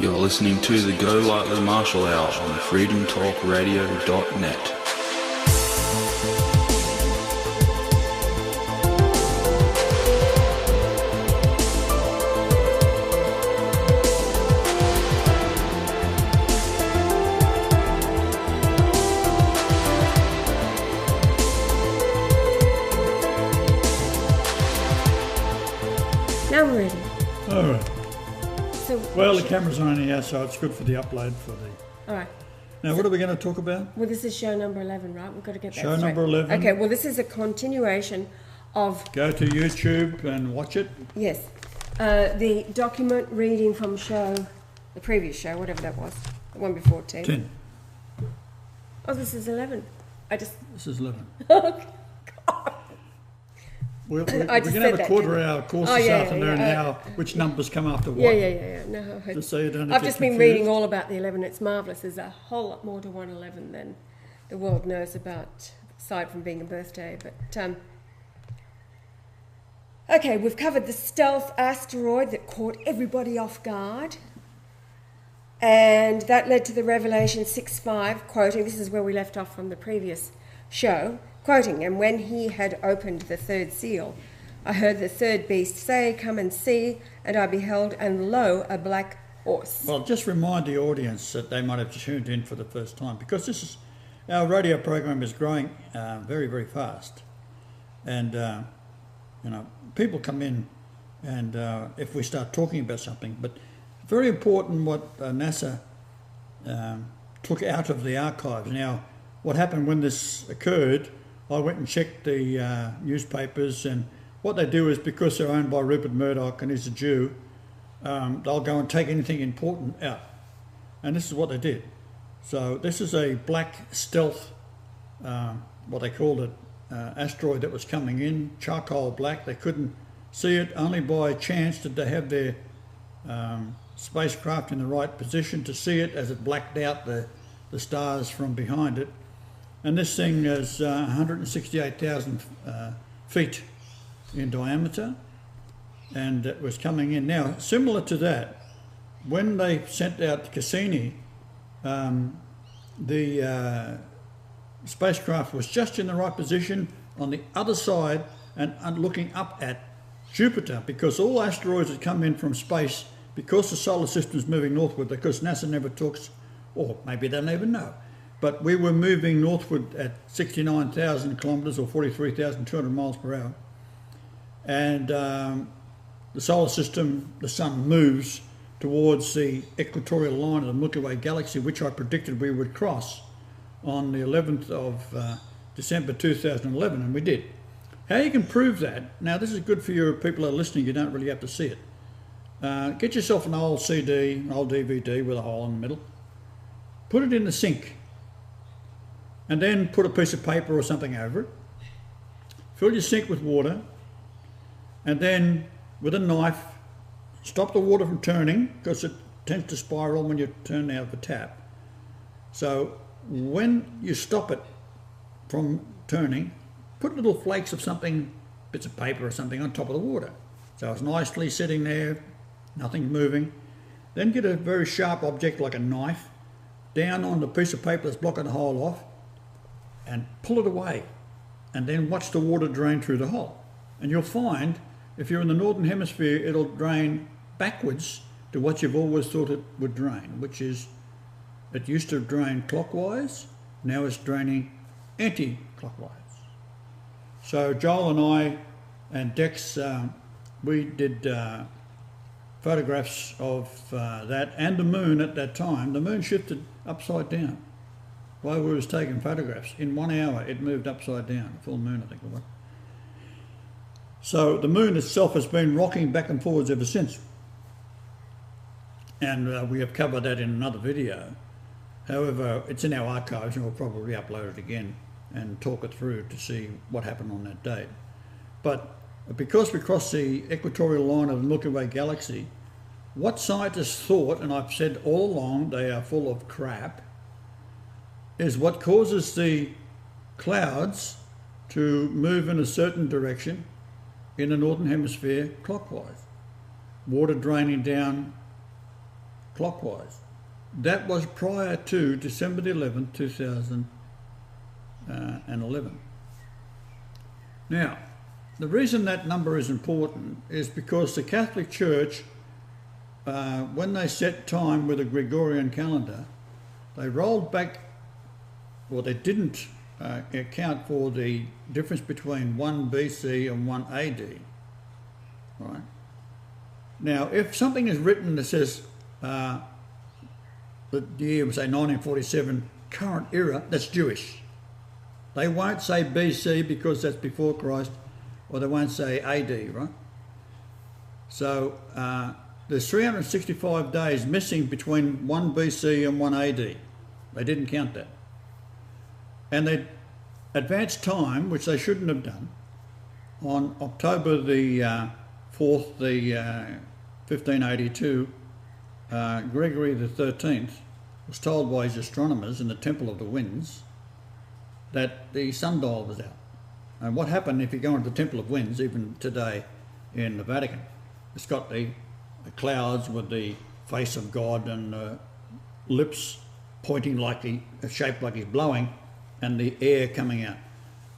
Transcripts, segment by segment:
You're listening to the Golightly Marshall Hour on freedomtalkradio.net. Now we're ready. All right. So, Well, the camera's on anyhow, so it's good for the upload for the... all right. Now, what are we going to talk about? Well, this is show number 11, right? We've got to get that Show straight. number 11. Okay, well, this is a continuation of... Go to YouTube and watch it. Yes. The document reading from the previous show, whatever that was. The one before 10. 10. Oh, this is 11. This is 11. Oh, God. We're I going just to said have a that, quarter-hour course Oh, this yeah, afternoon, yeah. which numbers come after what. Yeah. No, Just so you don't I've get just been confused. reading all about the 11. It's marvellous. There's a whole lot more to 111 than the world knows about, aside from being a birthday. But okay, we've covered the stealth asteroid that caught everybody off guard. And that led to the Revelation 6:5, quoting, this is where we left off from the previous show, quoting, "And when he had opened the third seal, I heard the third beast say, 'Come and see,' and I beheld, and lo, a black horse." Well, just remind the audience that they might have tuned in for the first time, because our radio program is growing very, very fast. And, people come in and if we start talking about something, but very important what NASA took out of the archives. Now, what happened when this occurred, I went and checked the newspapers, and what they do is, because they're owned by Rupert Murdoch and he's a Jew, they'll go and take anything important out. And this is what they did. So this is a black stealth, what they called it, asteroid that was coming in, charcoal black. They couldn't see it. Only by chance did they have their spacecraft in the right position to see it, as it blacked out the stars from behind it. And this thing is 168,000 feet in diameter, and it was coming in. Now, similar to that, when they sent out Cassini, the spacecraft was just in the right position on the other side and looking up at Jupiter, because all asteroids that come in from space, because the solar system is moving northward, because NASA never talks, or maybe they don't even know, but we were moving northward at 69,000 kilometres or 43,200 miles per hour. And the solar system, the sun, moves towards the equatorial line of the Milky Way galaxy, which I predicted we would cross on the 11th of December 2011, and we did. How you can prove that, now this is good for your people that are listening, you don't really have to see it. Get yourself an old CD, an old DVD with a hole in the middle, put it in the sink, and then put a piece of paper or something over it. Fill your sink with water, and then with a knife, stop the water from turning, because it tends to spiral when you turn out the tap. So when you stop it from turning, put little flakes of something, bits of paper or something, on top of the water. So it's nicely sitting there, nothing moving. Then get a very sharp object like a knife down on the piece of paper that's blocking the hole off, and pull it away, and then watch the water drain through the hole. And you'll find, if you're in the northern hemisphere, it'll drain backwards to what you've always thought it would drain, which is, it used to drain clockwise, now it's draining anti-clockwise. So Joel and I and Dex, we did photographs of that, and the moon at that time. The moon shifted upside down while we was taking photographs. In 1 hour, it moved upside down, full moon, I think it was. So the moon itself has been rocking back and forwards ever since. And we have covered that in another video. However, it's in our archives, and we'll probably upload it again and talk it through to see what happened on that date. But because we crossed the equatorial line of the Milky Way galaxy, what scientists thought, and I've said all along they are full of crap, is what causes the clouds to move in a certain direction in the northern hemisphere clockwise. Water draining down clockwise. That was prior to December the 11th, 2011. Now, the reason that number is important is because the Catholic Church, when they set time with a Gregorian calendar, they rolled back, or they didn't account for the difference between 1 BC and 1 AD. Right? Now, if something is written that says the year, say 1947, current era, that's Jewish. They won't say BC because that's before Christ, or they won't say AD, right? So there's 365 days missing between 1 BC and 1 AD. They didn't count that. And they advanced time, which they shouldn't have done, on October the 4th, 1582, Gregory the 13th was told by his astronomers in the Temple of the Winds that the sundial was out. And what happened if you go into the Temple of Winds, even today in the Vatican, it's got the clouds with the face of God and lips pointing like shaped like he's blowing, and the air coming out.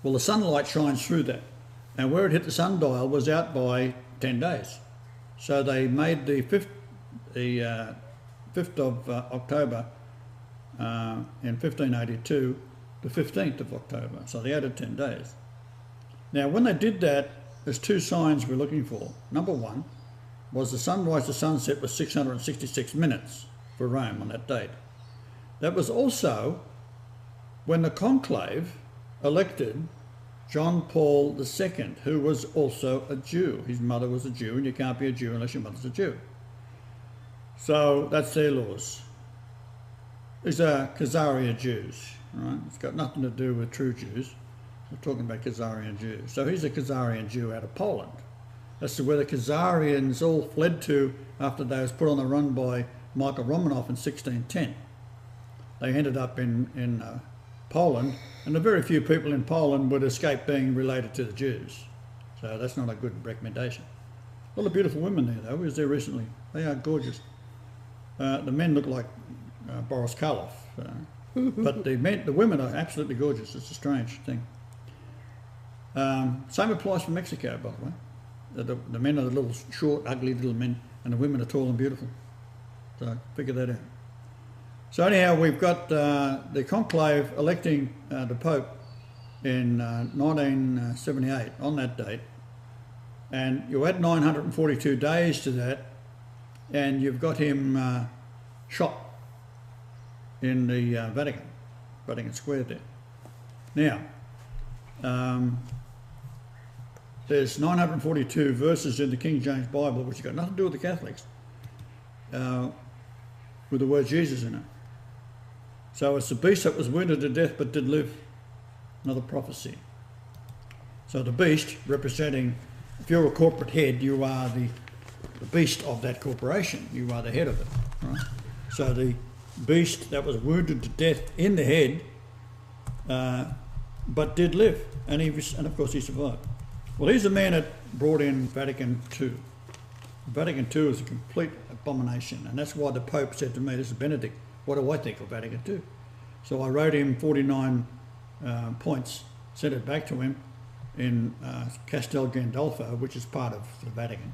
Well, the sunlight shines through that, and where it hit the sundial was out by 10 days. So they made the 5th of October in 1582 the 15th of October. So they added 10 days. Now, when they did that, there's two signs we're looking for. Number one was the sunrise to sunset was 666 minutes for Rome on that date. That was also when the conclave elected John Paul II, who was also a Jew. His mother was a Jew, and you can't be a Jew unless your mother's a Jew. So that's their laws. These are Khazarian Jews, right? It's got nothing to do with true Jews. We're talking about Khazarian Jews. So he's a Khazarian Jew out of Poland. That's where the Khazarians all fled to after they was put on the run by Michael Romanov in 1610. They ended up in Poland, and the very few people in Poland would escape being related to the Jews. So that's not a good recommendation. A lot of beautiful women there, though. I was there recently. They are gorgeous. The men look like Boris Karloff, but the women are absolutely gorgeous. It's a strange thing. Same applies for Mexico, by the way. The men are the little short, ugly little men, and the women are tall and beautiful. So figure that out. So anyhow, we've got the conclave electing the Pope in 1978 on that date, and you add 942 days to that, and you've got him shot in the Vatican Square there. Now, there's 942 verses in the King James Bible which have got nothing to do with the Catholics, with the word Jesus in it. So it's the beast that was wounded to death but did live. Another prophecy. So the beast representing, if you're a corporate head, you are the beast of that corporation. You are the head of it. Right? So the beast that was wounded to death in the head but did live. And of course he survived. Well, he's the man that brought in Vatican II. Vatican II is a complete abomination, and that's why the Pope said to me, this is Benedict, what do I think of Vatican II? So I wrote him 49 points, sent it back to him in Castel Gandolfo, which is part of the Vatican.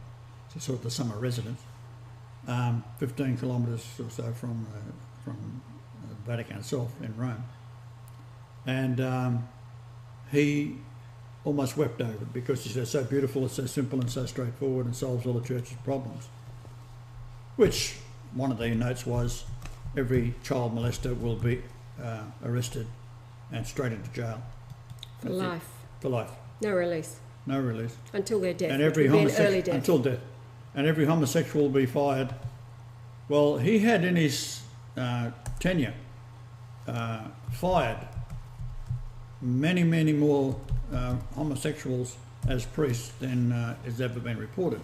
It's sort of the summer residence, 15 kilometres or so from the Vatican itself in Rome. And he almost wept over it because he said it's so beautiful, it's so simple and so straightforward and solves all the church's problems. Which one of the notes was every child molester will be arrested and straight into jail. For life. For life. No release. No release. Until their death. And every early death. Until death. And every homosexual will be fired. Well, he had in his tenure fired many, many more homosexuals as priests than has ever been reported.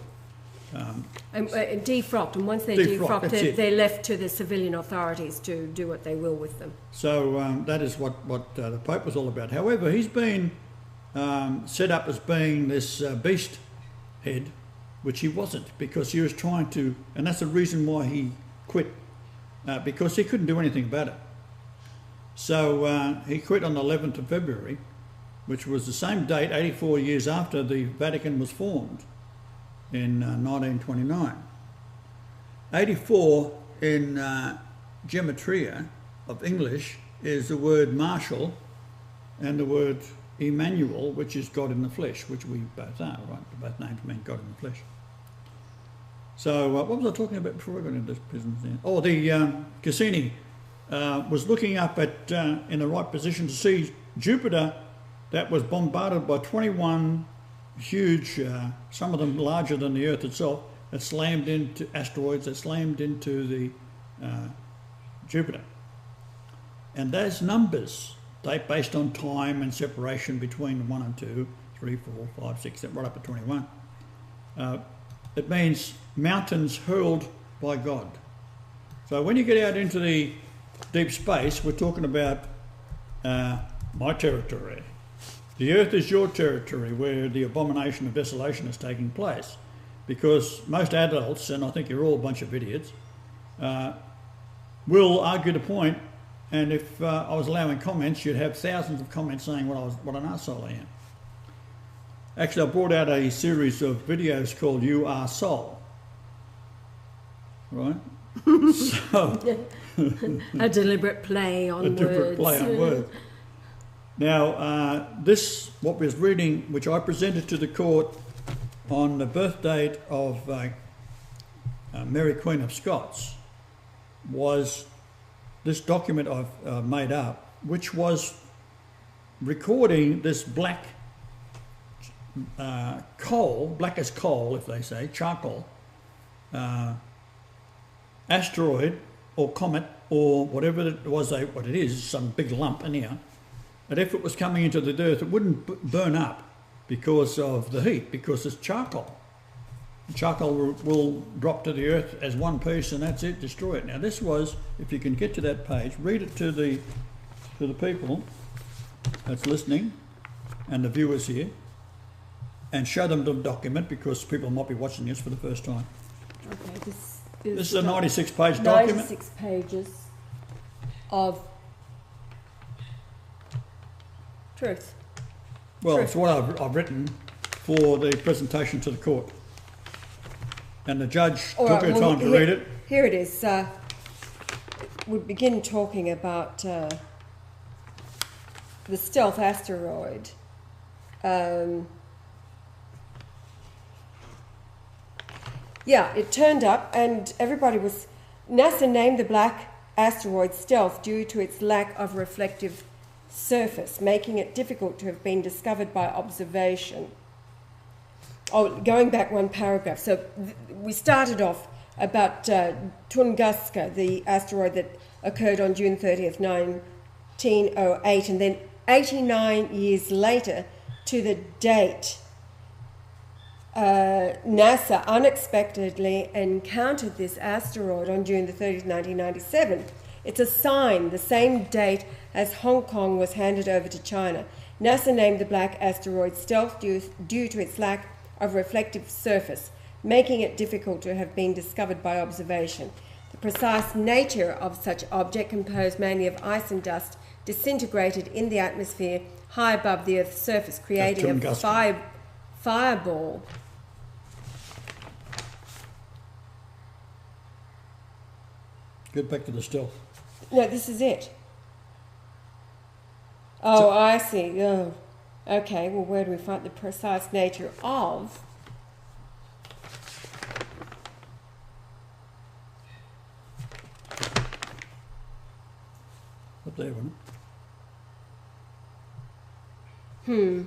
And defrocked, and once they're defrocked, they're left to the civilian authorities to do what they will with them. So that is what the Pope was all about. However, he's been set up as being this beast head, which he wasn't, because he was trying to, and that's the reason why he quit because he couldn't do anything about it. So he quit on the 11th of February, which was the same date, 84 years after the Vatican was formed in 1929. 84 in gematria of English is the word Marshall and the word Emmanuel, which is God in the flesh, which we both are, right? Both names mean God in the flesh. So what was I talking about before I got into this business then? Oh, the Cassini was looking up at in the right position to see Jupiter that was bombarded by 21 huge, some of them larger than the Earth itself, that slammed into asteroids, that slammed into the Jupiter. And those numbers, they based on time and separation between 1 and 2, 3, 4, 5, 6, right up to 21. It means mountains hurled by God. So when you get out into the deep space, we're talking about my territory. The earth is your territory where the abomination of desolation is taking place. Because most adults, and I think you're all a bunch of idiots, will argue the point, and if I was allowing comments, you'd have thousands of comments saying what an arsehole I am. Actually, I brought out a series of videos called You Are Soul. Right? So, a deliberate play on words. A deliberate play on words. Now, this, what we was reading, which I presented to the court on the birth date of Mary Queen of Scots, was this document I've made up, which was recording this black coal, black as coal, if they say, charcoal, asteroid or comet or whatever it was, what it is, some big lump anyhow, that if it was coming into the earth, it wouldn't burn up because of the heat, because it's charcoal. Charcoal will drop to the earth as one piece and that's it, destroy it. Now this was, if you can get to that page, read it to the people that's listening and the viewers here, and show them the document because people might be watching this for the first time. Okay, this is a 96-page document. 96 pages of truth. Well, it's what I've written for the presentation to the court. And the judge took her time to read it. Here it is. We begin talking about the stealth asteroid. Yeah, it turned up and everybody was... NASA named the black asteroid stealth due to its lack of reflective surface, making it difficult to have been discovered by observation. Oh, going back one paragraph. So we started off about Tunguska, the asteroid that occurred on June 30th, 1908, and then 89 years later to the date, NASA unexpectedly encountered this asteroid on June the 30th, 1997. It's a sign, the same date as Hong Kong was handed over to China. NASA named the black asteroid stealth due to its lack of reflective surface, making it difficult to have been discovered by observation. The precise nature of such object, composed mainly of ice and dust, disintegrated in the atmosphere high above the Earth's surface, creating a fireball. Get back to the stealth. No, this is it. Oh, so, I see. Oh. Okay, well, where do we find the precise nature of? Up there, wasn't it?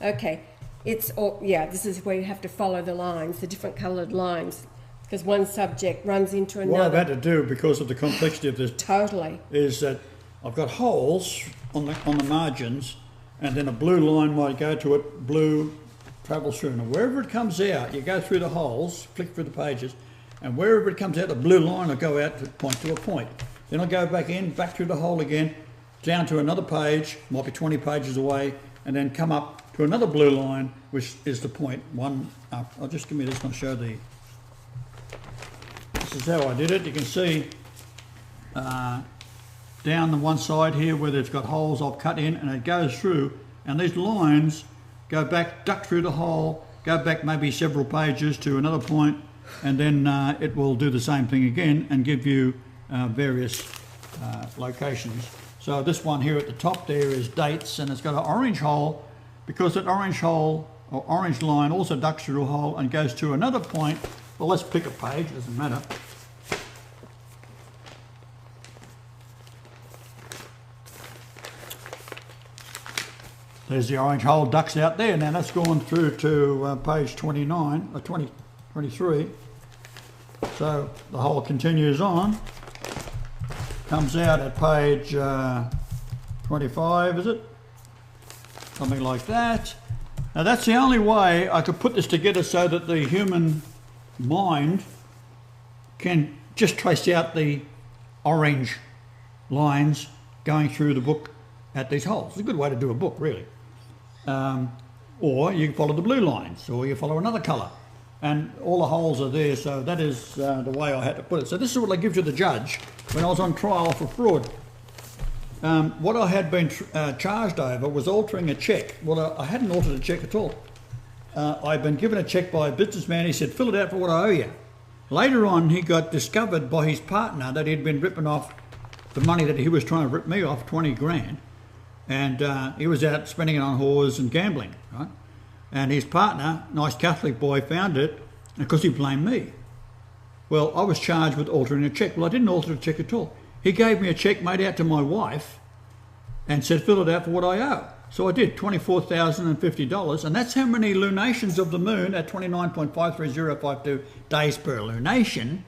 Okay. It's all, yeah, this is where you have to follow the lines, the different coloured lines, because one subject runs into another. What I've had to do, because of the complexity of this, totally, is that I've got holes on the margins, and then a blue line might go to it, blue travels through, and wherever it comes out, you go through the holes, flick through the pages, and wherever it comes out, the blue line will go out to point to a point. Then I'll go back in, back through the hole again, down to another page, might be 20 pages away, and then come up to another blue line, which is the point one up. I'll just give me this one, show the... This is how I did it. You can see down the one side here where it's got holes I've cut in, and it goes through, and these lines go back, duck through the hole, go back maybe several pages to another point, and then it will do the same thing again and give you various locations. So this one here at the top there is dates, and it's got an orange hole, because that orange hole or orange line also ducks through a hole and goes to another point. Well, let's pick a page, doesn't matter. There's the orange hole ducks out there. Now that's gone through to page 29, or 23. So the hole continues on. Comes out at page 25, is it? Something like that. Now that's the only way I could put this together so that the human mind can just trace out the orange lines going through the book at these holes. It's a good way to do a book, really. Or you can follow the blue lines, or you follow another colour, and all the holes are there. So that is the way I had to put it. So this is what I give to the judge when I was on trial for fraud. What I had been charged over was altering a cheque. Well, I hadn't altered a cheque at all. I'd been given a cheque by a businessman. He said, fill it out for what I owe you. Later on, he got discovered by his partner that he'd been ripping off the money that he was trying to rip me off, 20 grand. And he was out spending it on whores and gambling, right? And his partner, nice Catholic boy, found it because he blamed me. Well, I was charged with altering a cheque. Well, I didn't alter the cheque at all. He gave me a cheque made out to my wife and said, fill it out for what I owe. So I did, $24,050, and that's how many lunations of the moon at 29.53052 days per lunation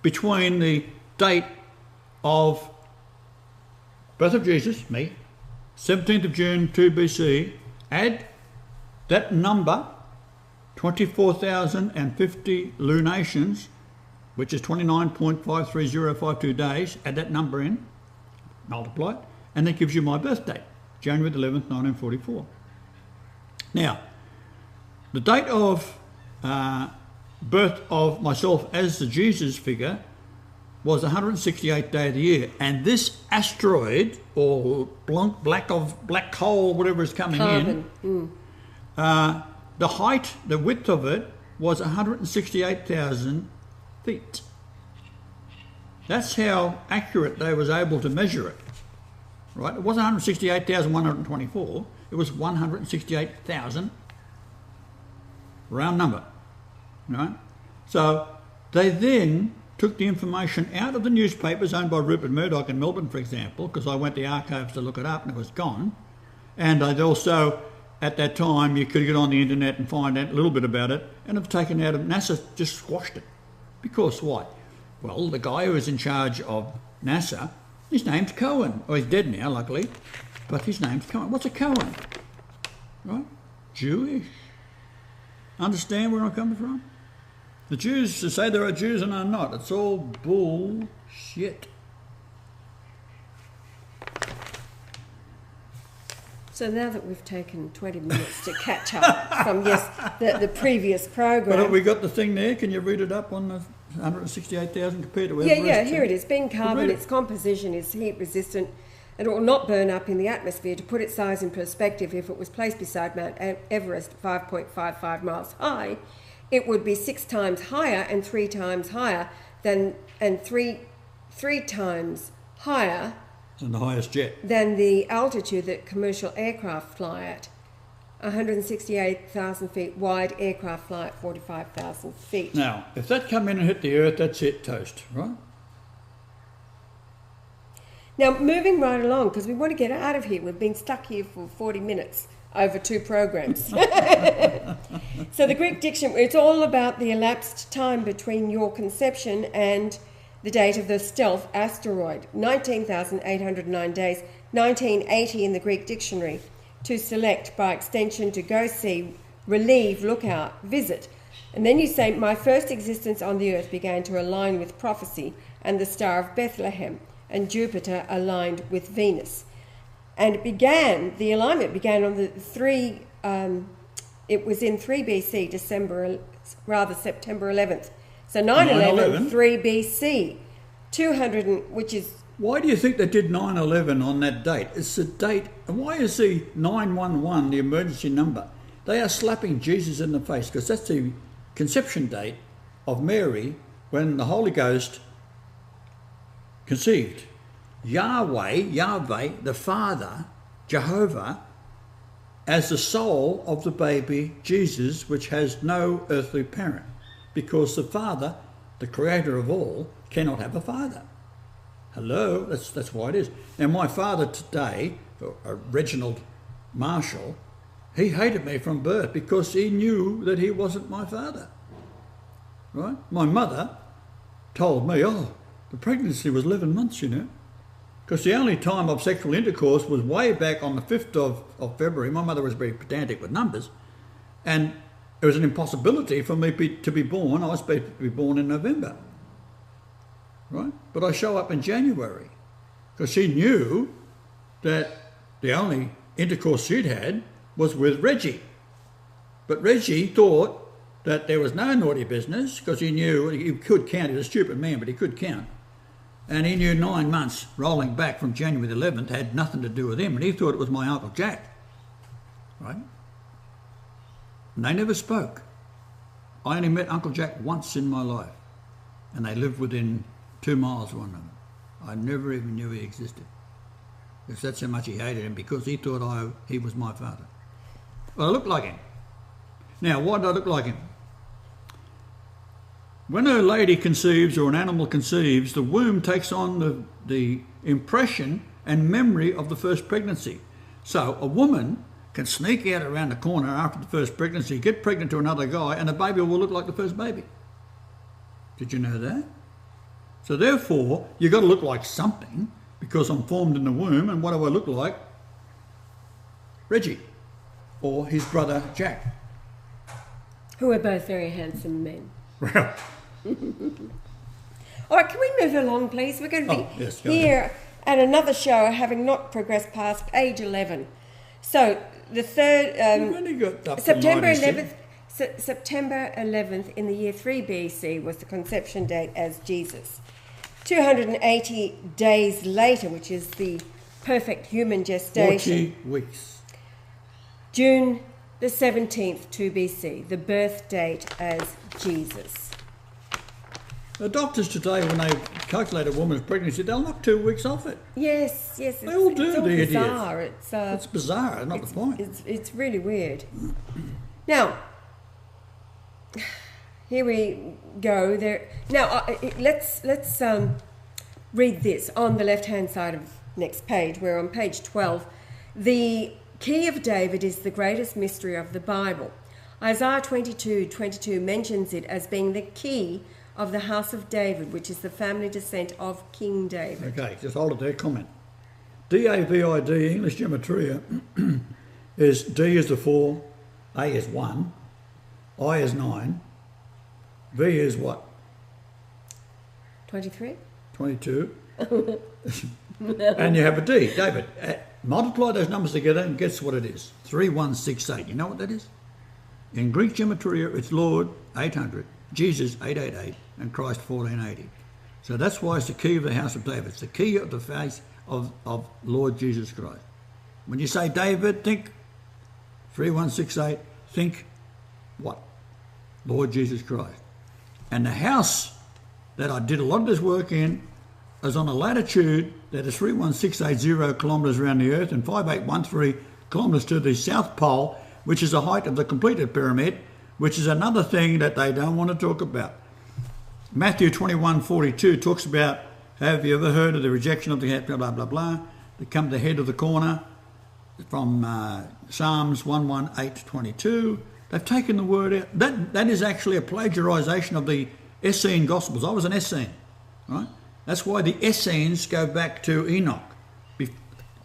between the date of birth of Jesus, me, 17th of June 2 BC, add that number, 24,050 lunations, which is 29.53052 days, add that number in, multiply it, and that gives you my birth date, January the 11th, 1944. Now, the date of birth of myself as the Jesus figure was the 168th day of the year, and this asteroid or black hole, whatever is coming in, the height, the width of it was 168,000 feet. That's how accurate they was able to measure it. Right? It wasn't 168,124. It was 168,000, round number. Right? So they then took the information out of the newspapers owned by Rupert Murdoch in Melbourne, for example, because I went to the archives to look it up and it was gone. And they'd also, at that time, you could get on the internet and find out a little bit about it, and have taken out of NASA, just squashed it. Because why? Well, the guy who was in charge of NASA, his name's Cohen. Oh, he's dead now, luckily, but his name's Cohen. What's a Cohen? Right? Jewish. Understand where I'm coming from? The Jews say there are Jews and are not. It's all bullshit. So now that we've taken 20 minutes to catch up from the previous program. But have we got the thing there? Can you read it up on the 168,000 compared to where Yeah, here it is. Being carbon, its composition is heat resistant and it will not burn up in the atmosphere. To put its size in perspective, if it was placed beside Mount Everest, 5.55 miles high, it would be 6 times higher and 3 times higher than, and three times higher than the highest jet. Than the altitude that commercial aircraft fly at. 168,000 feet wide, aircraft fly at 45,000 feet. Now, if that come in and hit the earth, that's it, toast, right? Now, moving right along, because we want to get out of here. We've been stuck here for 40 minutes over 2 programs. So the Greek dictionary, it's all about the elapsed time between your conception and the date of the stealth asteroid. 19,809 days, 1980 in the Greek dictionary. To select, by extension, to go see, relieve, look out, visit. And then you say, my first existence on the earth began to align with prophecy and the star of Bethlehem, and Jupiter aligned with Venus. And the alignment began on it was in 3 BC, September 11th. So 9/11, 3 BC. which is... Why do you think they did 9/11 on that date? It's the date. And why is the 911 the emergency number? They are slapping Jesus in the face because that's the conception date of Mary when the Holy Ghost conceived. Yahweh, the Father, Jehovah, as the soul of the baby Jesus, which has no earthly parent, because the Father, the creator of all, cannot have a father. Hello, that's why it is. Now my father today, Reginald Marshall, he hated me from birth because he knew that he wasn't my father. Right? My mother told me, the pregnancy was 11 months, you know. Because the only time of sexual intercourse was way back on the 5th of February. My mother was very pedantic with numbers. And it was an impossibility for me to be born. I was supposed to be born in November. Right? But I show up in January. Because she knew that the only intercourse she'd had was with Reggie. But Reggie thought that there was no naughty business because he knew he could count. He was a stupid man, but he could count. And he knew 9 months rolling back from January the 11th had nothing to do with him, and he thought it was my Uncle Jack. Right? And they never spoke. I only met Uncle Jack once in my life, and they lived within 2 miles of one another. I never even knew he existed. Because that's how much he hated him, because he thought he was my father. Well, I looked like him. Now, why did I look like him? When a lady conceives or an animal conceives, the womb takes on the impression and memory of the first pregnancy. So a woman can sneak out around the corner after the first pregnancy, get pregnant to another guy, and the baby will look like the first baby. Did you know that? So therefore, you've got to look like something, because I'm formed in the womb, and what do I look like? Reggie, or his brother Jack. Who are both very handsome men. Well... All right, can we move along, please? We're going to be here at another show, having not progressed past page 11. So the third, September 11th. September 11th in the year 3 BC was the conception date as Jesus. 280 days later, which is the perfect human gestation. 40 weeks. June the 17th, 2 BC, the birth date as Jesus. The doctors today, when they calculate a woman's pregnancy, they'll knock 2 weeks off it. Yes. They all do, the idiots. Bizarre. It's bizarre, not the point. It's really weird. Now, here we go. Now, let's read this on the left-hand side of next page. We're on page 12. The key of David is the greatest mystery of the Bible. Isaiah 22:22 mentions it as being the key of the house of David, which is the family descent of King David. Okay, just hold it there. Comment. D-A-V-I-D, English gematria, is D is the 4, A is 1, I is 9, V is what? 23? 22. And you have a D. David, multiply those numbers together and guess what it is. 3168. You know what that is? In Greek gematria, it's Lord 800, Jesus 888, and Christ 1480. So that's why it's the key of the house of David. It's the key of the face of Lord Jesus Christ. When you say David, think 3168, think what? Lord Jesus Christ. And the house that I did a lot of this work in is on a latitude that is 31680 kilometres around the Earth and 5813 kilometres to the South Pole, which is the height of the completed pyramid, which is another thing that they don't want to talk about. Matthew 21:42 talks about, have you ever heard of the rejection of the head, blah, blah, blah, blah. They come to the head of the corner from Psalms 118:22. They've taken the word out. That is actually a plagiarisation of the Essene Gospels. I was an Essene, right? That's why the Essenes go back to Enoch. The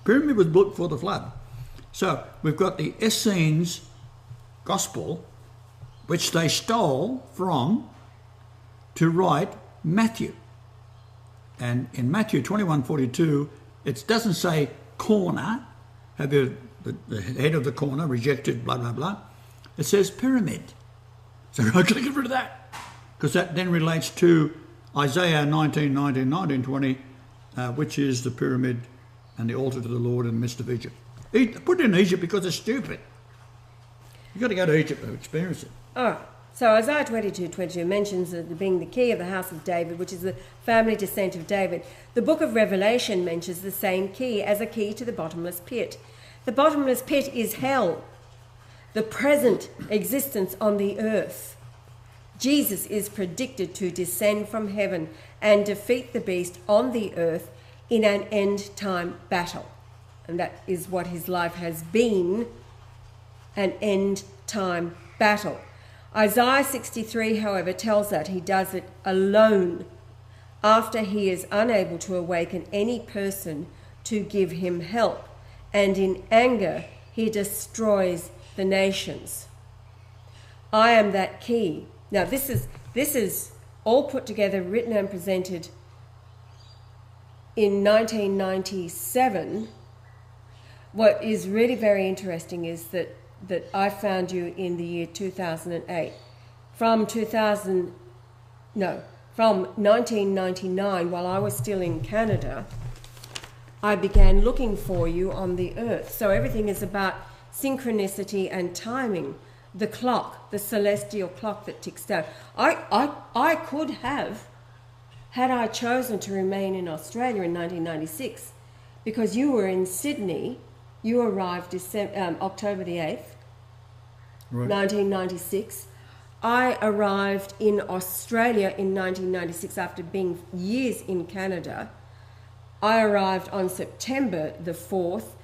pyramid was built before the flood. So we've got the Essenes Gospel, which they stole from to write Matthew. And in Matthew 21:42, it doesn't say corner, have the head of the corner rejected, blah, blah, blah. It says pyramid. So I'm going to get rid of that, because that then relates to Isaiah 19:20, which is the pyramid and the altar to the Lord in the midst of Egypt. Put it in Egypt because it's stupid. You've got to go to Egypt to experience it. All right. So Isaiah 22:22 mentions it being the key of the house of David, which is the family descent of David. The book of Revelation mentions the same key as a key to the bottomless pit. The bottomless pit is hell, the present existence on the earth. Jesus is predicted to descend from heaven and defeat the beast on the earth in an end-time battle. And that is what his life has been, an end-time battle. Isaiah 63, however, tells that he does it alone after he is unable to awaken any person to give him help, and in anger he destroys the nations. I am that key. Now this is all put together, written and presented in 1997. What is really very interesting is that I found you in the year 2008. From 1999, while I was still in Canada, I began looking for you on the earth. So everything is about synchronicity and timing. The clock, the celestial clock that ticks down. I could have, had I chosen to remain in Australia in 1996, because you were in Sydney. You arrived October the 8th, right. 1996. I arrived in Australia in 1996 after being years in Canada. I arrived on September the 4th,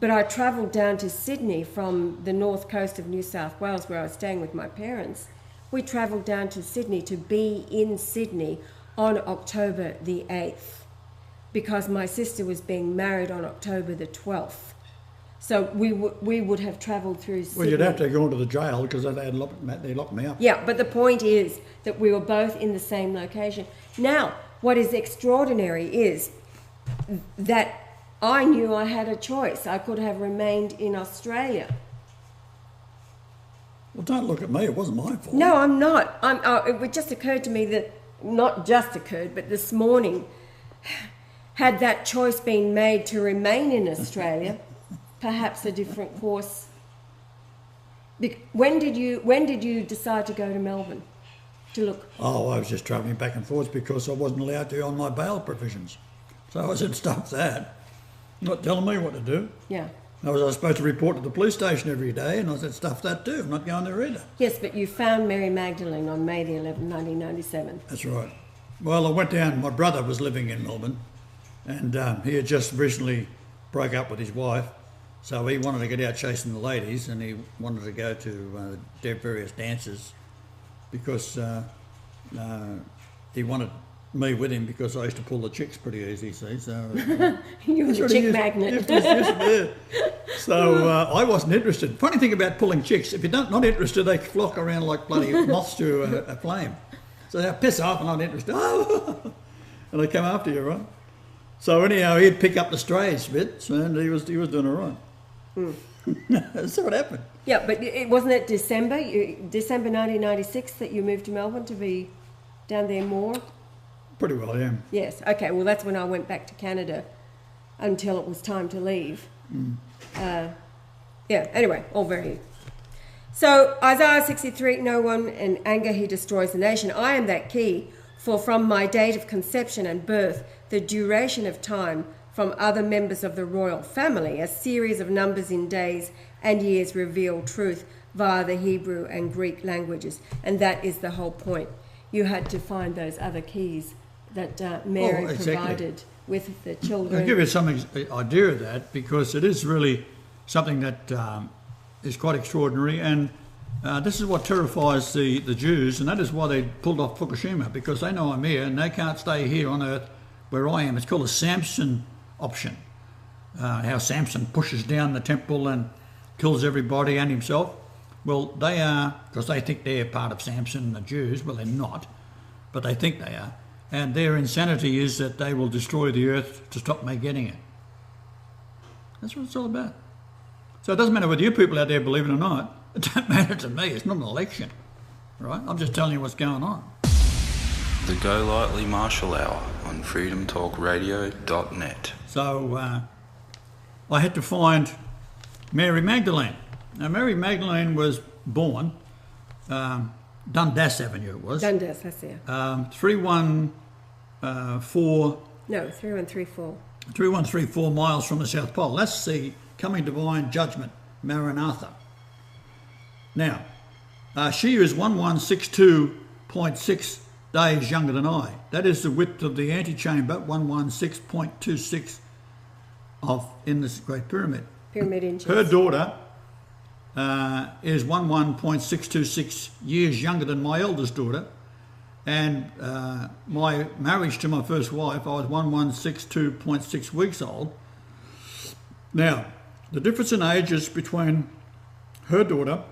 but I travelled down to Sydney from the north coast of New South Wales, where I was staying with my parents. We travelled down to Sydney to be in Sydney on October the 8th, because my sister was being married on October the 12th. So we would have travelled through Sydney. Well, you'd have to go into the jail because they locked me up. Yeah, but the point is that we were both in the same location. Now, what is extraordinary is that I knew I had a choice. I could have remained in Australia. Well, don't look at me. It wasn't my fault. No, I'm not. It just occurred to me that, not just occurred, but this morning, had that choice been made to remain in Australia, perhaps a different course. When did you decide to go to Melbourne to look? Oh, I was just travelling back and forth because I wasn't allowed to on my bail provisions. So I said, stuff that. Not telling me what to do. Yeah. I was supposed to report to the police station every day, and I said, stuff that too. I'm not going there either. Yes, but you found Mary Magdalene on May the 11th, 1997. That's right. Well, I went down. My brother was living in Melbourne, and he had just recently broke up with his wife. So he wanted to get out chasing the ladies, and he wanted to go to various dances because he wanted me with him because I used to pull the chicks pretty easy, see. So you were the chick magnet. So I wasn't interested. Funny thing about pulling chicks, if you're not interested, they flock around like bloody moths to a flame. So they piss off and I'm not interested. And they come after you, right? So anyhow, he'd pick up the strays bits, and he was doing all right. That's what happened. Yeah, but wasn't it December 1996 that you moved to Melbourne to be down there more? Pretty well, yeah. Yes. Okay. Well, that's when I went back to Canada until it was time to leave. Anyway, all very. So Isaiah 63, no one in anger he destroys the nation. I am that key, for from my date of conception and birth, the duration of time from other members of the royal family, a series of numbers in days and years reveal truth via the Hebrew and Greek languages. And that is the whole point. You had to find those other keys that Mary provided with the children. I'll give you some idea of that, because it is really something that is quite extraordinary, and this is what terrifies the Jews, and that is why they pulled off Fukushima, because they know I'm here and they can't stay here on earth where I am. It's called a Samson option, how Samson pushes down the temple and kills everybody and himself. Well, they are, because they think they're part of Samson, the Jews. Well, they're not, but they think they are. And their insanity is that they will destroy the earth to stop me getting it. That's what it's all about. So it doesn't matter whether you people out there believe it or not. It don't matter to me. It's not an election, right? I'm just telling you what's going on. The Golightly Marshall Hour on freedomtalkradio.net. So I had to find Mary Magdalene. Now, Mary Magdalene was born, Dundas Avenue it was. Dundas, that's it. 3134 No, 3134. 3134 miles from the South Pole. That's the coming divine judgment, Maranatha. Now, she is 1162.6 days younger than I. That is the width of the antechamber, 116.26 in this Great Pyramid. Pyramid inches. Her daughter is 11.626 years younger than my eldest daughter. And my marriage to my first wife, I was 1162.6 weeks old. Now, the difference in ages between her daughter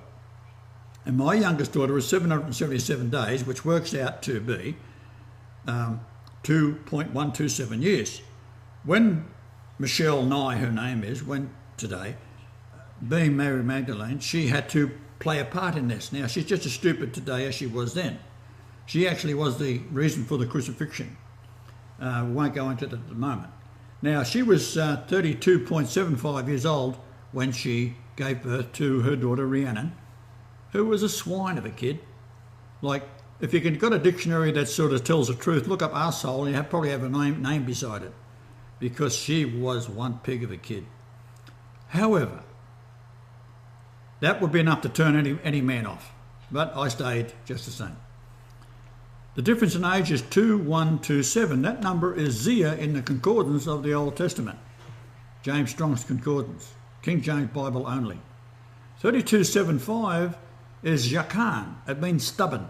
and my youngest daughter is 777 days, which works out to be 2.127 years. When Michelle Nye, her name is, went today, being Mary Magdalene, she had to play a part in this. Now, she's just as stupid today as she was then. She actually was the reason for the crucifixion. We won't go into that at the moment. Now, she was 32.75 years old when she gave birth to her daughter Rhiannon, who was a swine of a kid. Like, if you got a dictionary that sort of tells the truth, look up arsehole and you probably have a name beside it, because she was one pig of a kid. However, that would be enough to turn any man off, but I stayed just the same. The difference in age is 2127. That number is Zia in the concordance of the Old Testament, James Strong's concordance, King James Bible only. 3275 is Yakan. It means stubborn.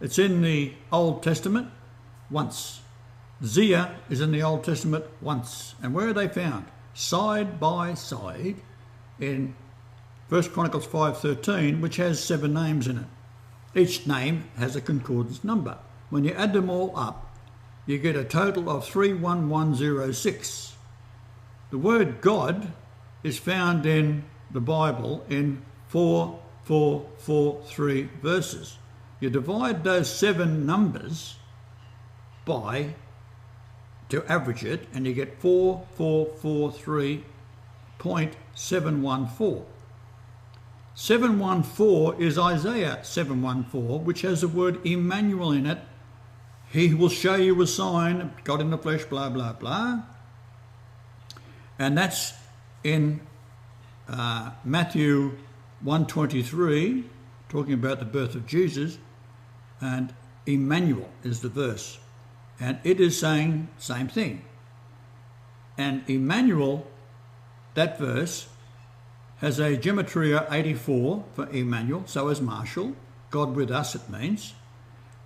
It's in the Old Testament once. Zia is in the Old Testament once. And where are they found? Side by side in 1 Chronicles 5:13, which has 7 names in it. Each name has a concordance number. When you add them all up, you get a total of 31106. The word God is found in the Bible in 4,443 verses. You divide those 7 numbers to average it, and you get 4443.714. 714 is Isaiah 714, which has the word Emmanuel in it. He will show you a sign, God in the flesh, blah, blah, blah. And that's in Matthew 1:23, talking about the birth of Jesus, and Emmanuel is the verse. And it is saying same thing. And Emmanuel, that verse, has a gematria 84 for Emmanuel, so is Marshall. God with us, it means.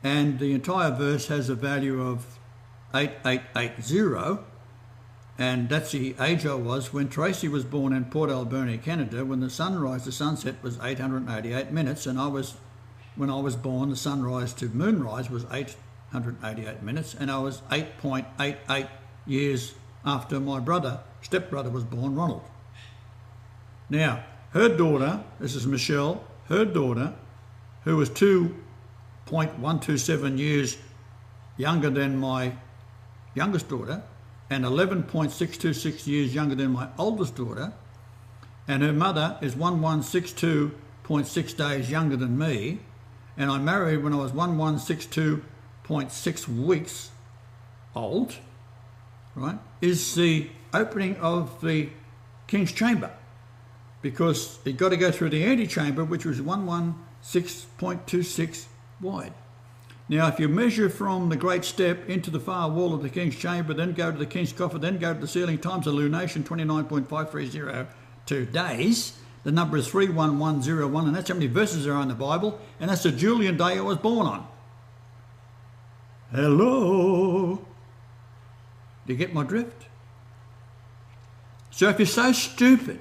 And the entire verse has a value of 8880, and that's the age I was when Tracy was born in Port Alberni, Canada. When the sunrise to sunset was 888 minutes, and when I was born, the sunrise to moonrise was 888 minutes, and I was 8.88 years after my stepbrother was born, Ronald. Now, her daughter, this is Michelle, her daughter, who was 2.127 years younger than my youngest daughter, and 11.626 years younger than my oldest daughter, and her mother is 1162.6 days younger than me, and I married when I was 1162.6 weeks old, right, is the opening of the King's Chamber, because it got to go through the antechamber, which was 116.26 wide. Now, if you measure from the great step into the far wall of the King's Chamber, then go to the King's Coffer, then go to the ceiling times the lunation, 29.5302 days, the number is 31101, and that's how many verses there are in the Bible, and that's the Julian day I was born on. Hello? Do you get my drift? So if you're so stupid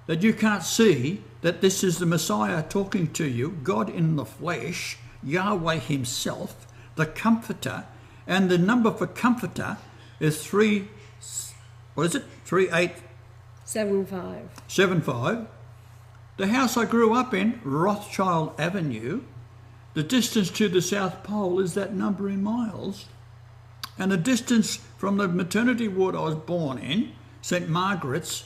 that you can't see that this is the Messiah talking to you, God in the flesh, Yahweh himself, the Comforter, and the number for Comforter is 3875. The house I grew up in, Rothschild Avenue, the distance to the South Pole is that number in miles. And the distance from the maternity ward I was born in, St Margaret's,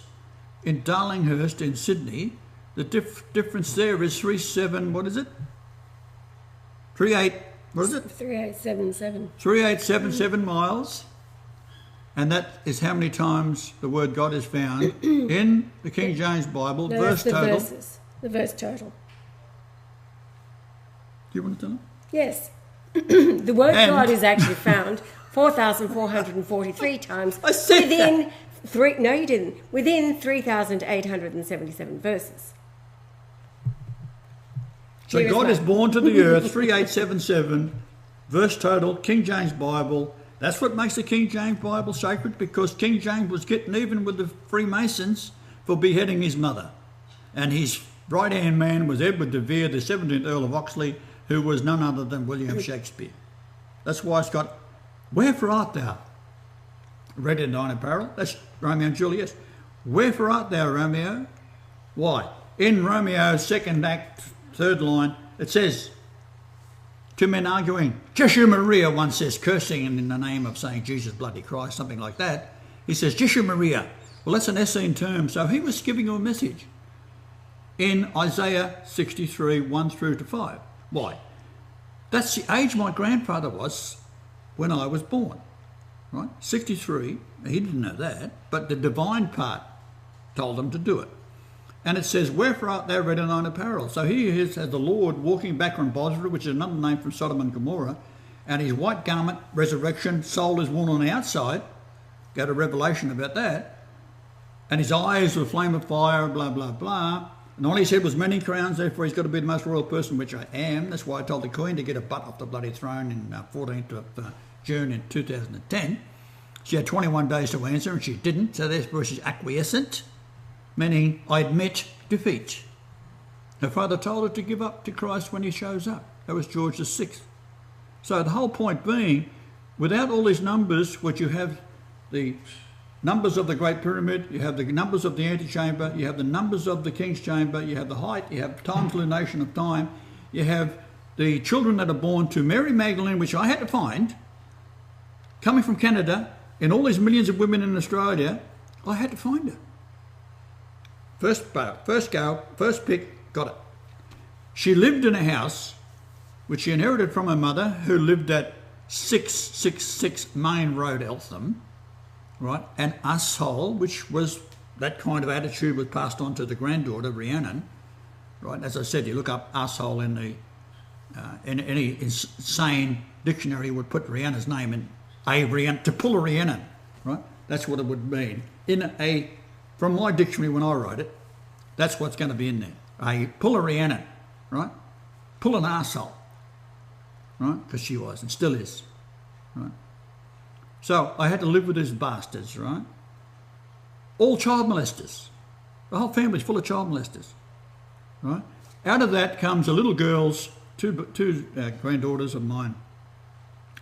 in Darlinghurst in Sydney, the difference there is 3877 miles. And that is how many times the word God is found in the King James Bible, No, verse that's the total. verses. The verse total. Do you want to tell them? Yes. The word And- God is actually found 4,443 times I said within three. No, you didn't. Within 3,877 verses. So Here is God one. is born to the earth, 3877, verse total, King James Bible. That's what makes the King James Bible sacred, because King James was getting even with the Freemasons for beheading his mother. And his right-hand man was Edward de Vere, the 17th Earl of Oxley, who was none other than William Shakespeare. That's why it's got, wherefore art thou? Red in thine apparel. That's Romeo and Juliet. Wherefore art thou, Romeo? Why? In Romeo's second act, third line, it says, two men arguing. Jeshu Maria, one says, cursing in the name of saying Jesus bloody Christ, something like that. He says, Jeshu Maria. Well, that's an Essene term. So he was giving you a message in Isaiah 63, 1 through to 5. Why? That's the age my grandfather was when I was born, right? 63, he didn't know that, but the divine part told him to do it. And it says, wherefore art thou red in thine apparel? So here he is as the Lord walking back from Bosra, which is another name from Sodom and Gomorrah, and his white garment, resurrection, soul is worn on the outside. Go to Revelation about that. And his eyes were flame of fire, blah, blah, blah. And on his head was many crowns, therefore he's got to be the most royal person, which I am. That's why I told the Queen to get a butt off the bloody throne in 14th of June in 2010. She had 21 days to answer, and she didn't, so therefore she's acquiescent, meaning I admit defeat. Her father told her to give up to Christ when he shows up. That was George VI. So the whole point being, without all these numbers, which you have the numbers of the Great Pyramid, you have the numbers of the antechamber, you have the numbers of the King's Chamber, you have the height, you have time's lunation of time, you have the children that are born to Mary Magdalene, which I had to find, coming from Canada, and all these millions of women in Australia, I had to find her. First go, first pick, got it. She lived in a house which she inherited from her mother, who lived at 666 Main Road, Eltham, right? And Asshole, which was that kind of attitude was passed on to the granddaughter, Rhiannon, right? As I said, you look up Asshole in the in any insane dictionary would put Rhiannon's name in a Rhiannon, to pull a Rhiannon, right? That's what it would mean. From my dictionary when I wrote it, that's what's going to be in there. A pull a Rhiannon, right? Pull an arsehole, right? Because she was and still is, right? So I had to live with these bastards, right? All child molesters. The whole family's full of child molesters, right? Out of that comes the little girls, two granddaughters of mine,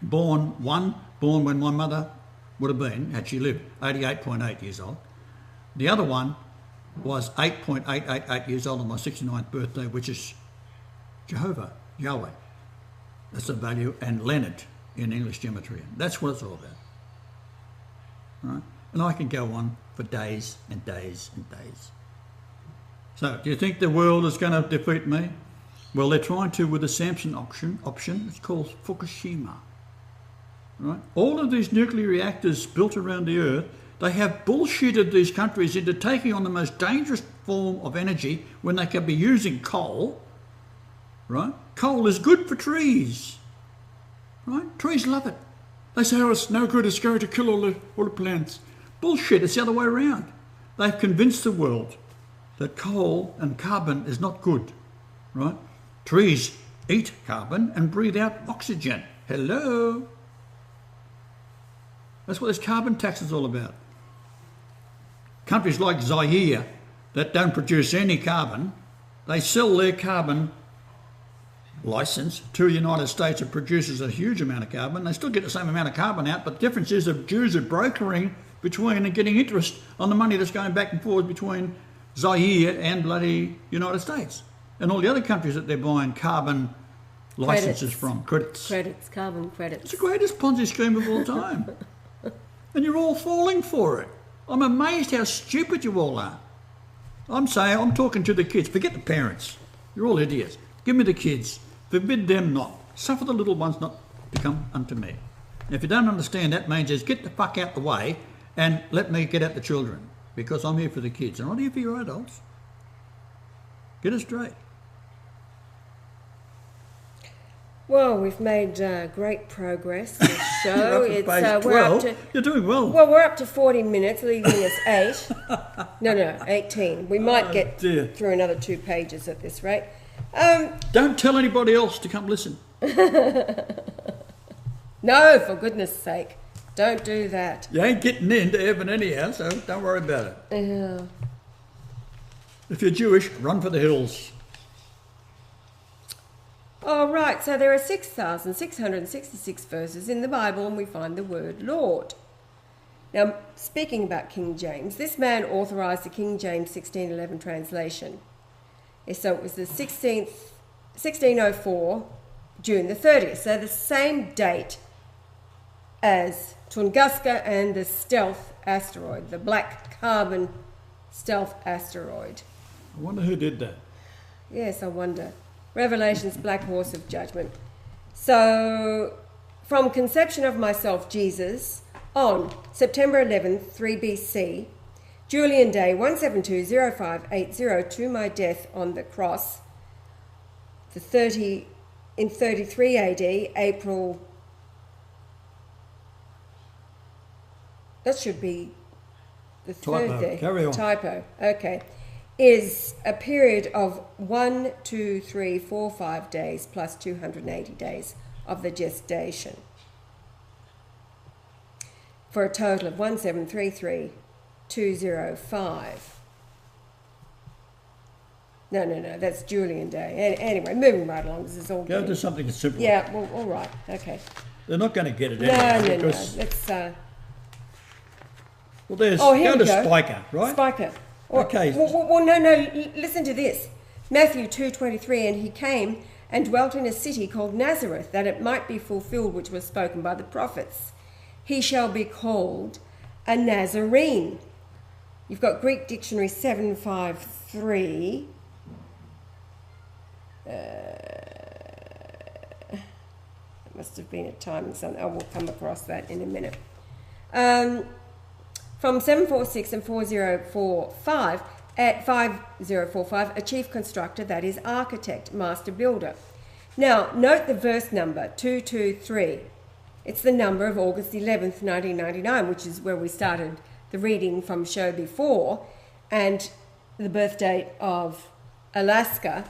born when my mother would have been, had she lived, 88.8 years old. The other one was 8.888 years old on my 69th birthday, which is Jehovah, Yahweh. That's the value, and Leonard in English gematria. That's what it's all about. Right? And I can go on for days and days and days. So, do you think the world is going to defeat me? Well, they're trying to with the Samson option. It's called Fukushima. Right? All of these nuclear reactors built around the earth, they have bullshitted these countries into taking on the most dangerous form of energy when they can be using coal. Right? Coal is good for trees. Right? Trees love it. They say, oh, it's no good, it's going to kill all the plants. Bullshit, it's the other way around. They've convinced the world that coal and carbon is not good. Right? Trees eat carbon and breathe out oxygen. Hello? That's what this carbon tax is all about. Countries like Zaire that don't produce any carbon, they sell their carbon license to the United States. It produces a huge amount of carbon. They still get the same amount of carbon out, but the difference is the Jews are brokering between and getting interest on the money that's going back and forth between Zaire and bloody United States. And all the other countries that they're buying carbon licenses from. Credits. Credits, carbon credits. It's the greatest Ponzi scheme of all time. And you're all falling for it. I'm amazed how stupid you all are. I'm talking to the kids. Forget the parents. You're all idiots. Give me the kids. Forbid them not. Suffer the little ones not to come unto me. Now, if you don't understand, that means is get the fuck out the way and let me get at the children, because I'm here for the kids. I'm not here for your adults. Get it straight. Well, we've made great progress on the show. We're up to, you're doing well. Well, we're up to 40 minutes, leaving us 8. No, 18. We might get through another 2 pages at this rate. Don't tell anybody else to come listen. No, for goodness sake. Don't do that. You ain't getting into heaven anyhow, so don't worry about it. Yeah. If you're Jewish, run for the hills. All right, so there are 6,666 verses in the Bible, and we find the word Lord. Now, speaking about King James, this man authorised the King James 1611 translation. So it was the 1604, June the 30th, so the same date as Tunguska and the stealth asteroid, the black carbon stealth asteroid. I wonder who did that. Yes, I wonder. Revelation's black horse of judgment. So, from conception of myself, Jesus, on September 11th, 3 BC, Julian Day 1720580, to my death on the cross, in 33 AD, April. That should be the third Typo. there. Carry on. Typo. Okay. Is a period of 1, 2, 3, 4, 5 days plus 280 days of the gestation, for a total of 1733205. No, that's Julian Day. Anyway, moving right along, this is all Go to something simple. Yeah, well, all right, okay. They're not going to get it No, anyway. let's... Well, there's... Oh, here go we to go. Spiker, right? Spiker. Okay. Well, no, listen to this. Matthew 2:23, and he came and dwelt in a city called Nazareth, that it might be fulfilled which was spoken by the prophets. He shall be called a Nazarene. You've got Greek Dictionary 753. It must have been a time. I will come across that in a minute. From 746 and 4045, at 5045, a chief constructor, that is architect, master builder. Now, note the verse number, 223. It's the number of August 11th, 1999, which is where we started the reading from show before, and the birth date of Alaska.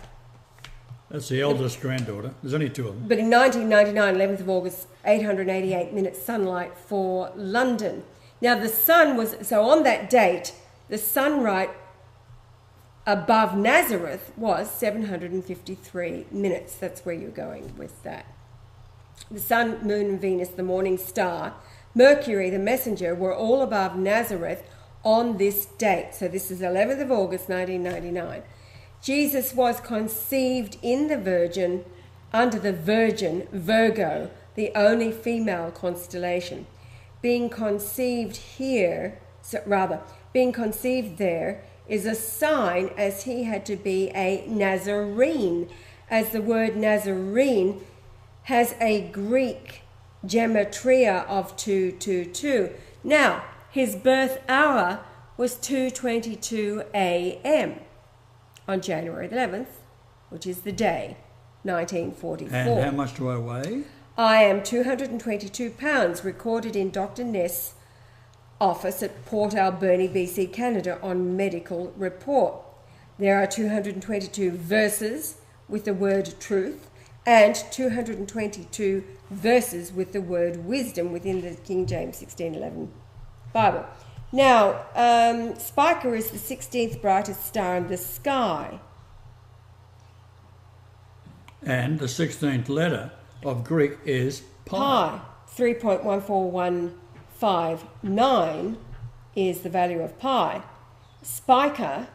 That's the eldest granddaughter. There's only 2 of them. But in 1999, 11th of August, 888 minutes sunlight for London. Now, the sun was, so on that date, the sun right above Nazareth was 753 minutes. That's where you're going with that. The sun, moon, and Venus, the morning star, Mercury, the messenger, were all above Nazareth on this date. So this is 11th of August, 1999. Jesus was conceived in the Virgin, under the Virgin, Virgo, the only female constellation. Being conceived there is a sign, as he had to be a Nazarene, as the word Nazarene has a Greek gematria of 222. Now, his birth hour was 2:22 a.m. on January 11th, which is the day, 1944. And how much do I weigh? I am 222 pounds, recorded in Dr. Ness' office at Port Alberni, BC, Canada, on medical report. There are 222 verses with the word truth and 222 verses with the word wisdom within the King James 1611 Bible. Now, Spica is the 16th brightest star in the sky. And the 16th letter of Greek is pi. Pi, 3.14159 is the value of pi. Spica,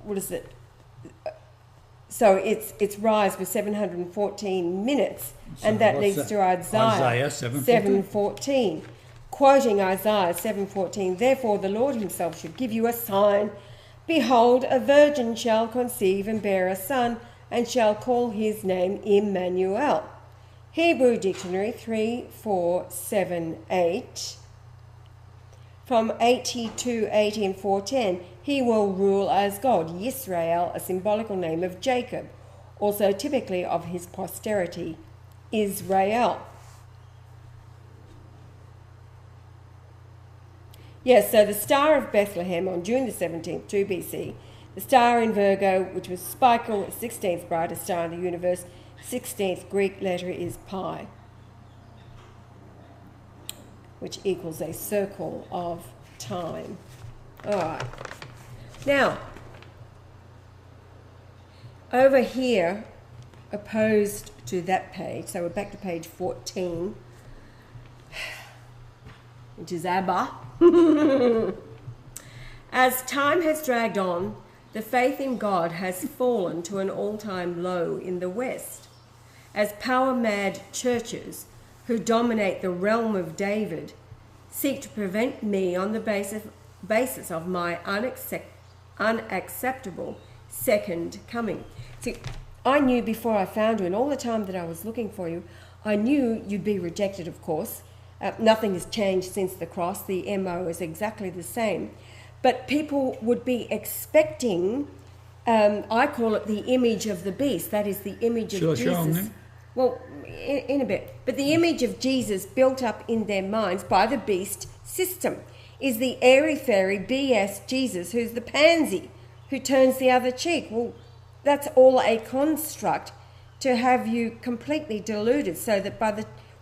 what is it? So its rise was 714 minutes, and that leads to Isaiah 7:14. Quoting Isaiah 7:14, therefore the Lord himself should give you a sign. Behold, a virgin shall conceive and bear a son, and shall call his name Emmanuel. Hebrew Dictionary 3478. From 82, 80 and 410, he will rule as God. Yisrael, a symbolical name of Jacob, also typically of his posterity, Israel. Yes, so the Star of Bethlehem on June the 17th, 2 BC, the star in Virgo, which was Spikel, 16th brightest star in the universe, 16th Greek letter is pi, which equals a circle of time. All right. Now, over here, opposed to that page, so we're back to page 14, which is Abba. As time has dragged on, the faith in God has fallen to an all-time low in the West, as power-mad churches who dominate the realm of David seek to prevent me on the basis of my unacceptable second coming. See, I knew before I found you, and all the time that I was looking for you, I knew you'd be rejected, of course. Nothing has changed since the cross. The MO is exactly the same. But people would be expecting, I call it the image of the beast, that is the image of Jesus. Well, in a bit. But the image of Jesus built up in their minds by the beast system is the airy-fairy BS Jesus, who's the pansy, who turns the other cheek. Well, that's all a construct to have you completely deluded, so that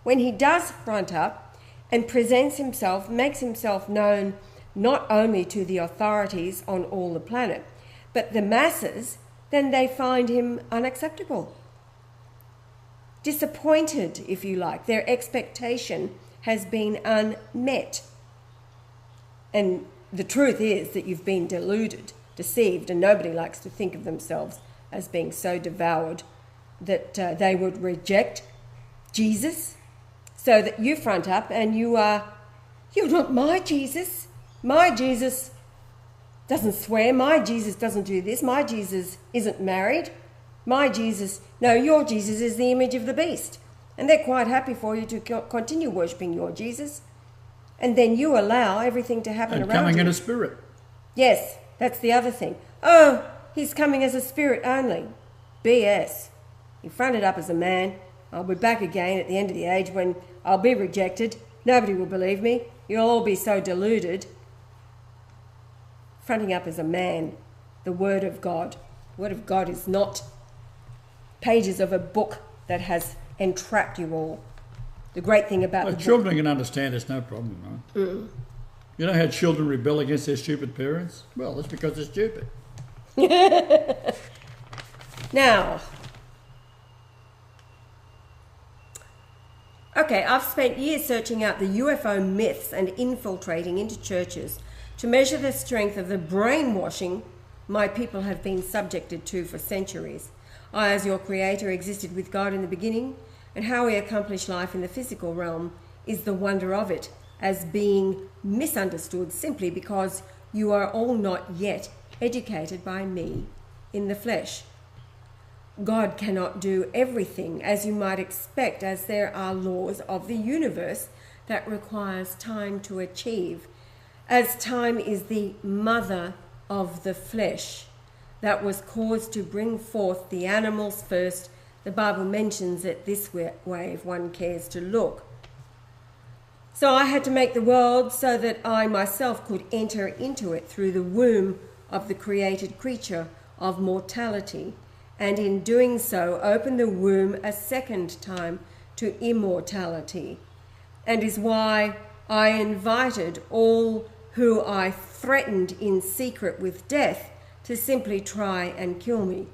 when he does front up and presents himself, makes himself known not only to the authorities on all the planet, but the masses, then they find him unacceptable. Disappointed, if you like. Their expectation has been unmet. And the truth is that you've been deluded, deceived, and nobody likes to think of themselves as being so devoured that they would reject Jesus, so that you front up and you're not my Jesus. My Jesus doesn't swear. My Jesus doesn't do this. My Jesus isn't married. My Jesus, no, your Jesus is the image of the beast. And they're quite happy for you to continue worshipping your Jesus. And then you allow everything to happen around you. And coming in a spirit. Yes, that's the other thing. Oh, he's coming as a spirit only. BS. He fronted up as a man. I'll be back again at the end of the age when I'll be rejected. Nobody will believe me. You'll all be so deluded. Fronting up as a man, the Word of God. The Word of God is not pages of a book that has entrapped you all. The great thing about the children book, can understand it's no problem, right? You know how children rebel against their stupid parents? Well, that's because they're stupid. Now, okay, I've spent years searching out the UFO myths and infiltrating into churches to measure the strength of the brainwashing my people have been subjected to for centuries. I, as your creator, existed with God in the beginning, and how we accomplish life in the physical realm is the wonder of it, as being misunderstood simply because you are all not yet educated by me in the flesh. God cannot do everything as you might expect, as there are laws of the universe that requires time to achieve, as time is the mother of the flesh that was caused to bring forth the animals first. The Bible mentions it this way if one cares to look. So I had to make the world so that I myself could enter into it through the womb of the created creature of mortality, and in doing so open the womb a second time to immortality, and is why I invited all who I threatened in secret with death to simply try and kill me.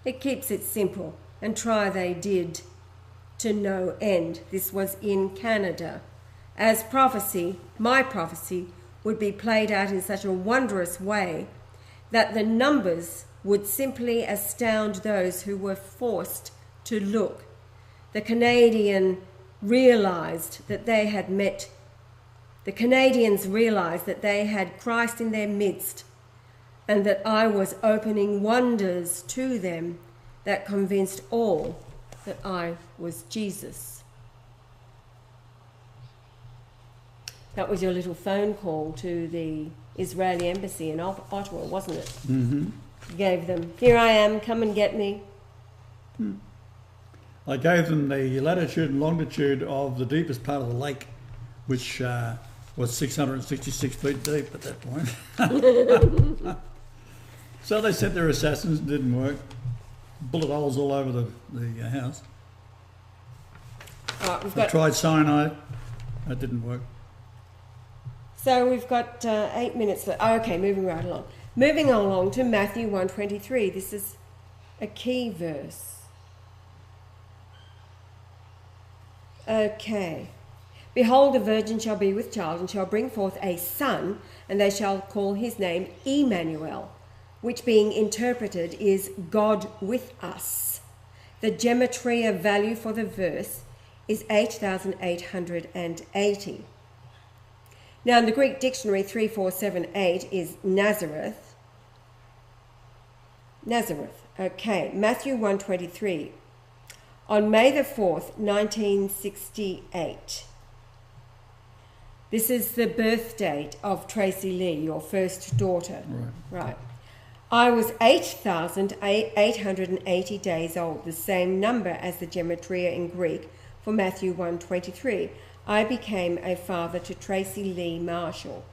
It keeps it simple, and try they did to no end. This was in Canada. As prophecy, my prophecy would be played out in such a wondrous way that the numbers would simply astound those who were forced to look. The Canadians realised that they had Christ in their midst, and that I was opening wonders to them that convinced all that I was Jesus. That was your little phone call to the Israeli embassy in Ottawa, wasn't it? Mm-hmm. You gave them, here I am, come and get me. I gave them the latitude and longitude of the deepest part of the lake, which was 666 feet deep at that point. So they sent their assassins, it didn't work. Bullet holes all over the house. They tried cyanide, that didn't work. So we've got 8 minutes left. Okay, moving right along. Moving along to Matthew 1:23. This is a key verse. Okay. Behold, a virgin shall be with child and shall bring forth a son, and they shall call his name Emmanuel, which being interpreted is God with us. The gematria value for the verse is 8,880. Now in the Greek dictionary 3478 is Nazareth. Okay, Matthew 1:23. On May the 4th, 1968. This is the birth date of Tracy Lee, your first daughter. Right. I was 8,880 days old, the same number as the gematria in Greek for Matthew 1:23. I became a father to Tracy Lee Marshall,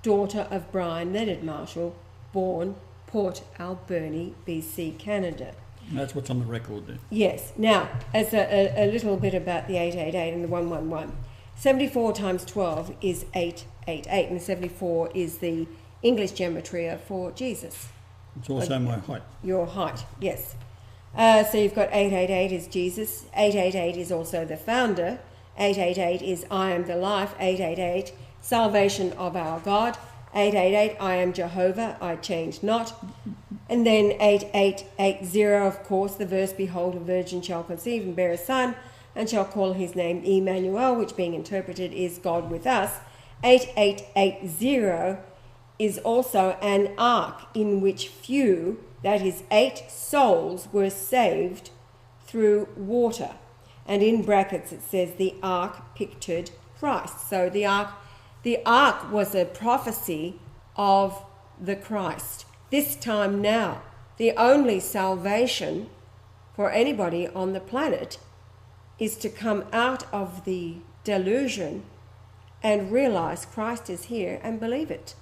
daughter of Brian Leonard Marshall, born Port Alberni, BC, Canada. That's what's on the record there. Yes. Now, as a little bit about the 888 and the 111. 74 times 12 is 888, and 74 is the English gematria for Jesus. It's also my height. Your height, yes. So you've got 888 is Jesus, 888 is also the founder, 888 is I am the life, 888 salvation of our God, 888 I am Jehovah, I change not. And then 8880, of course, the verse, behold, a virgin shall conceive and bear a son, and shall call his name Emmanuel, which being interpreted is God with us. 8880 is also an ark in which few, that is 8 souls, were saved through water. And in brackets it says the ark pictured Christ. So the ark was a prophecy of the Christ. This time now, the only salvation for anybody on the planet is to come out of the delusion and realize Christ is here and believe it.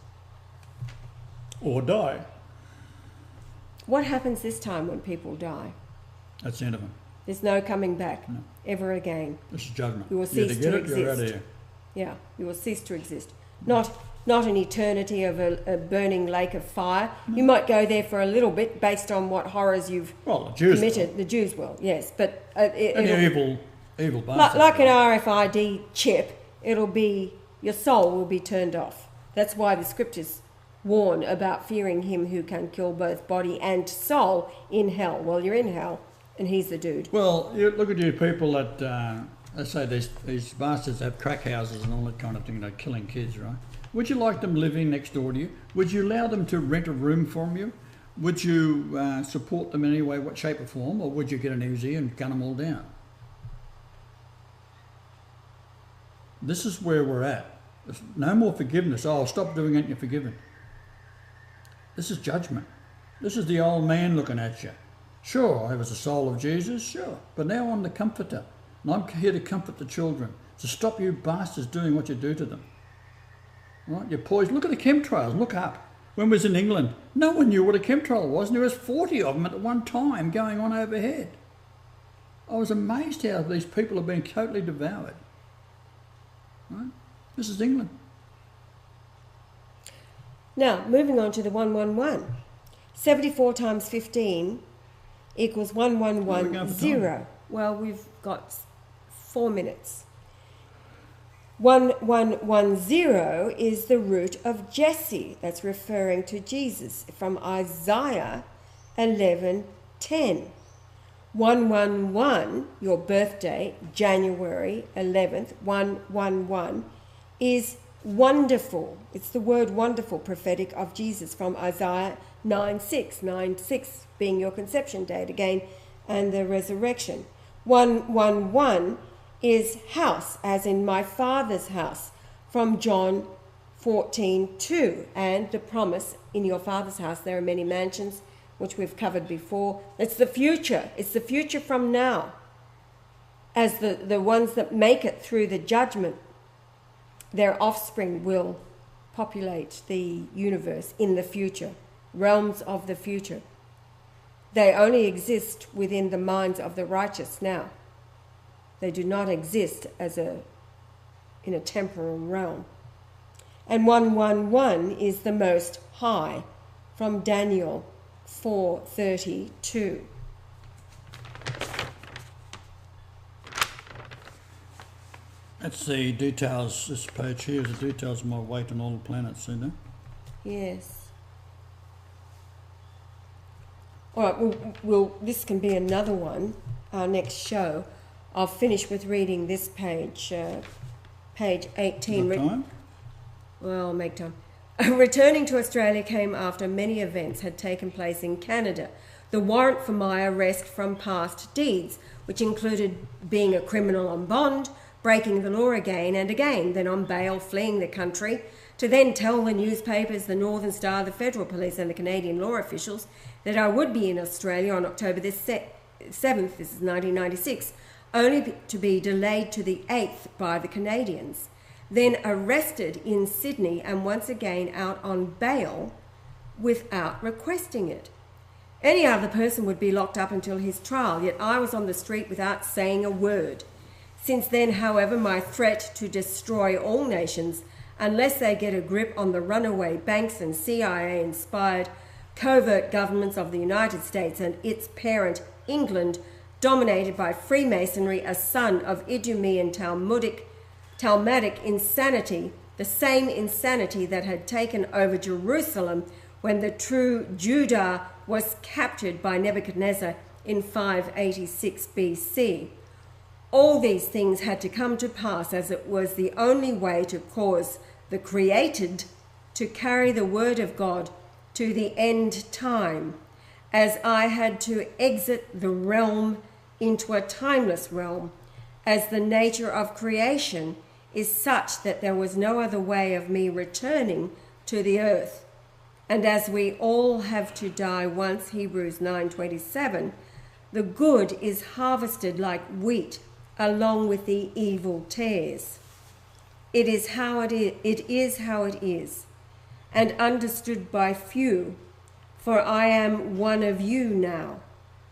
Or die. What happens this time when people die? That's the end of them. There's no coming back ever again. This is judgment. You will cease to exist. You're out of here. Yeah, you will cease to exist. Not an eternity of a burning lake of fire. No. You might go there for a little bit based on what horrors you've committed. The Jews will, yes. But evil bastards. Like an RFID chip, it'll be, your soul will be turned off. That's why the scriptures warn about fearing him who can kill both body and soul in hell. Well, you're in hell, and he's the dude. Well, look at you people that, let's say these bastards have crack houses and all that kind of thing, they're killing kids, right? Would you like them living next door to you? Would you allow them to rent a room from you? Would you support them in any way, what shape or form, or would you get an Uzi and gun them all down? This is where we're at. There's no more forgiveness. Oh, stop doing it and you're forgiven. This is judgment. This is the old man looking at you. Sure, I was the soul of Jesus, sure. But now I'm the comforter. And I'm here to comfort the children. To stop you bastards doing what you do to them. Right? You're poisoned. Look at the chemtrails. Look up. When we was in England, no one knew what a chemtrail was, and there was 40 of them at one time going on overhead. I was amazed how these people are being totally devoured. Right? This is England. Now, moving on to the 111. 74 times 15 equals 1110. Well, we've got 4 minutes. 1110 is the root of Jesse. That's referring to Jesus from Isaiah 11:10. 111, your birthday, January 11th, 111, is wonderful. It's the word wonderful, prophetic of Jesus from Isaiah 9:6, 9:6 being your conception date again, and the resurrection. 111 is house, as in my Father's house, from John 14:2, and the promise, in your Father's house there are many mansions, which we've covered before. It's the future. It's the future from now. As the ones that make it through the judgment, their offspring will populate the universe in the future, realms of the future. They only exist within the minds of the righteous now. They do not exist in a temporal realm. And 111 is the Most High, from Daniel 4:32. That's the details, this page here is the details of my weight on all the planets, see there? Yes. All right, this can be another one, our next show. I'll finish with reading this page, page 18. Got time? Well, I'll make time. Returning to Australia came after many events had taken place in Canada. The warrant for my arrest from past deeds, which included being a criminal on bond, breaking the law again and again, then on bail, fleeing the country, to then tell the newspapers, the Northern Star, the Federal Police and the Canadian law officials that I would be in Australia on October the 7th, this is 1996, only to be delayed to the 8th by the Canadians. Then arrested in Sydney and once again out on bail without requesting it. Any other person would be locked up until his trial, yet I was on the street without saying a word. Since then, however, my threat to destroy all nations, unless they get a grip on the runaway banks and CIA-inspired covert governments of the United States and its parent, England, dominated by Freemasonry, a son of Idumean Talmudic insanity, the same insanity that had taken over Jerusalem when the true Judah was captured by Nebuchadnezzar in 586 BC. All these things had to come to pass, as it was the only way to cause the created to carry the word of God to the end time, as I had to exit the realm into a timeless realm, as the nature of creation is such that there was no other way of me returning to the earth. And as we all have to die once, Hebrews 9:27, the good is harvested like wheat along with the evil tares. It is how it is, and understood by few, for I am one of you now,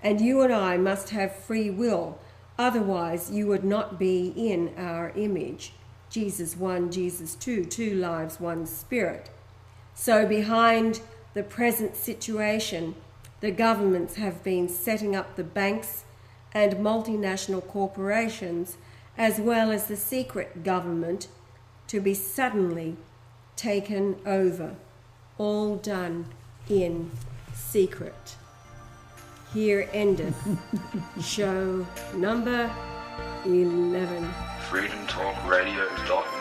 and you and I must have free will, otherwise you would not be in our image. Jesus 1, Jesus 2, 2 lives, one spirit. So behind the present situation, the governments have been setting up the banks and multinational corporations, as well as the secret government, to be suddenly taken over, all done in secret. Here endeth show number 11. freedomtalkradio.net